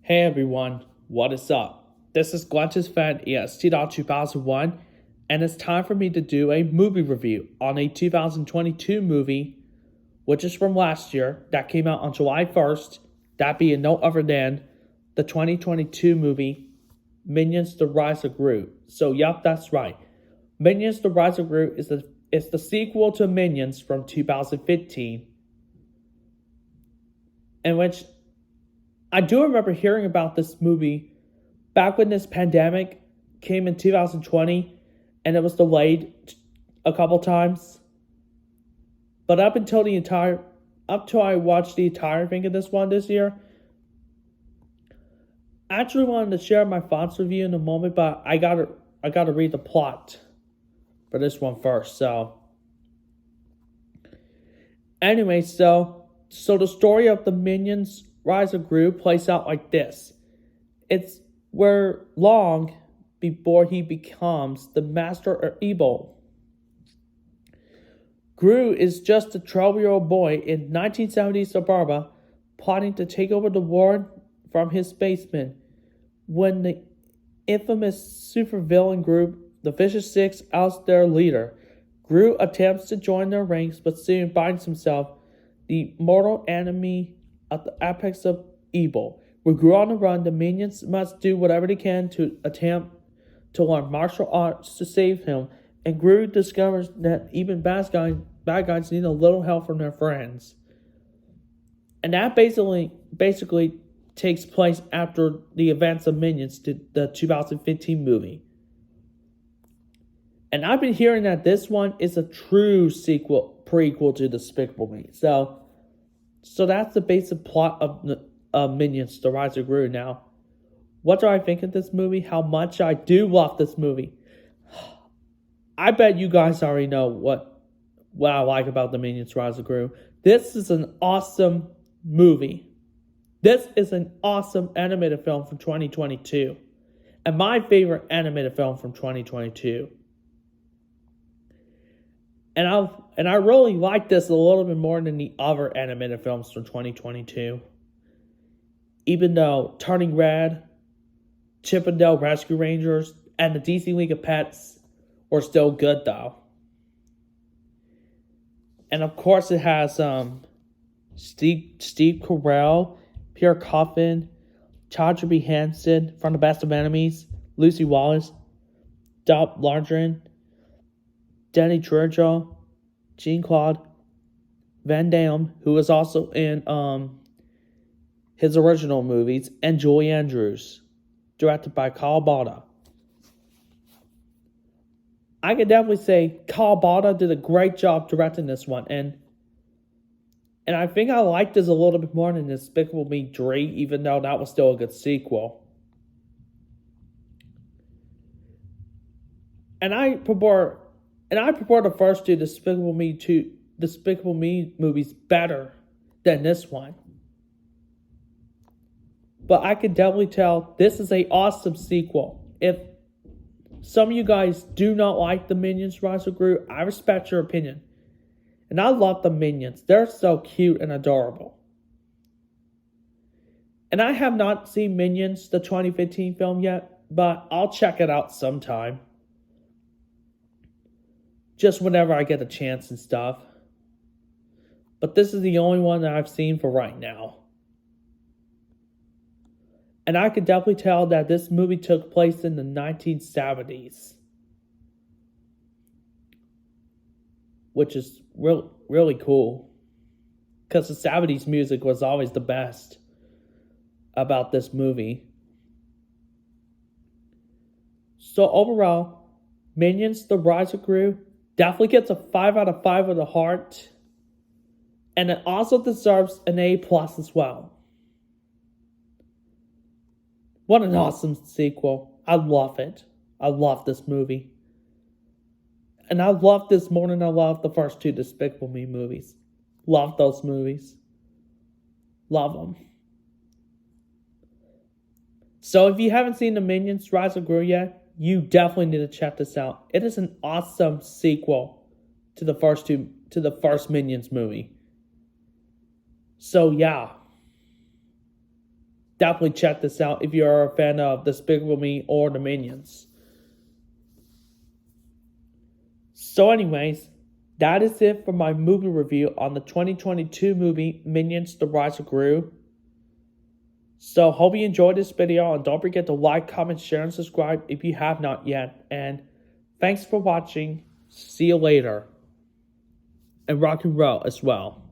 Hey everyone, what is up? This is Gluttonous Fan EST.2001, and it's time for me to do a movie review on a 2022 movie, which is from last year, that came out on July 1st, that being no other than the 2022 movie, Minions The Rise of Gru. So yep, that's right. Minions The Rise of Gru is the sequel to Minions from 2015, in which I do remember hearing about this movie back when this pandemic came in 2020 and it was delayed a couple times. But up till I watched the entire thing of this one this year, I actually wanted to share my thoughts with you in a moment, but I gotta read the plot for this one first. So anyway, so the story of the Minions Rise of Gru plays out like this. It's where long before he becomes the master of evil. Gru is just a 12-year-old boy in 1970s suburban plotting to take over the world from his basement when the infamous supervillain group, the Vicious Six, outs their leader. Gru attempts to join their ranks but soon finds himself the mortal enemy at the apex of evil. With Gru on the run, the minions must do whatever they can to attempt to learn martial arts to save him, and Gru discovers that even bad guys need a little help from their friends. And that basically takes place after the events of Minions, the 2015 movie. And I've been hearing that this one is a true prequel to Despicable Me. So that's the basic plot of Minions, The Rise of Gru. Now, what do I think of this movie? How much I do love this movie. I bet you guys already know what I like about the Minions, Rise of Gru. This is an awesome movie. This is an awesome animated film from 2022. And my favorite animated film from 2022. And I really like this a little bit more than the other animated films from 2022. Even though Turning Red, Chip 'n Dale Rescue Rangers, and the DC League of Pets were still good though. And of course it has Steve Carell, Pierre Coffin, Taraji B. Henson from The Best of Enemies, Lucy Wallace, Dolph Lundgren, Danny Trejo, Jean-Claude Van Damme, who was also in his original movies, and Julie Andrews, directed by Carl Bada. I can definitely say Carl Bada did a great job directing this one, and I think I liked this a little bit more than Despicable Me 3, even though that was still a good sequel. And I prefer the first two Despicable Me movies better than this one. But I can definitely tell this is an awesome sequel. If some of you guys do not like the Minions Rise of Gru, I respect your opinion. And I love the Minions. They're so cute and adorable. And I have not seen Minions, the 2015 film yet, but I'll check it out sometime. Just whenever I get a chance and stuff. But this is the only one that I've seen for right now. And I could definitely tell that this movie took place in the 1970s. Which is really cool. Because the 70s music was always the best about this movie. So overall, Minions, The Rise of Gru definitely gets a 5 out of 5 with a heart. And it also deserves an A+ as well. What an awesome sequel. I love it. I love this movie. And I love this more than I love the first two Despicable Me movies. Love those movies. Love them. So if you haven't seen the Minions Rise of Gru yet, you definitely need to check this out. It is an awesome sequel to the first Minions movie. So yeah. definitely check this out if you're a fan of Despicable Me or the Minions. So anyways, that is it for my movie review on the 2022 movie Minions: The Rise of Gru. So hope you enjoyed this video, and don't forget to like, comment, share, and subscribe if you have not yet. And thanks for watching. See you later. And rock and roll as well.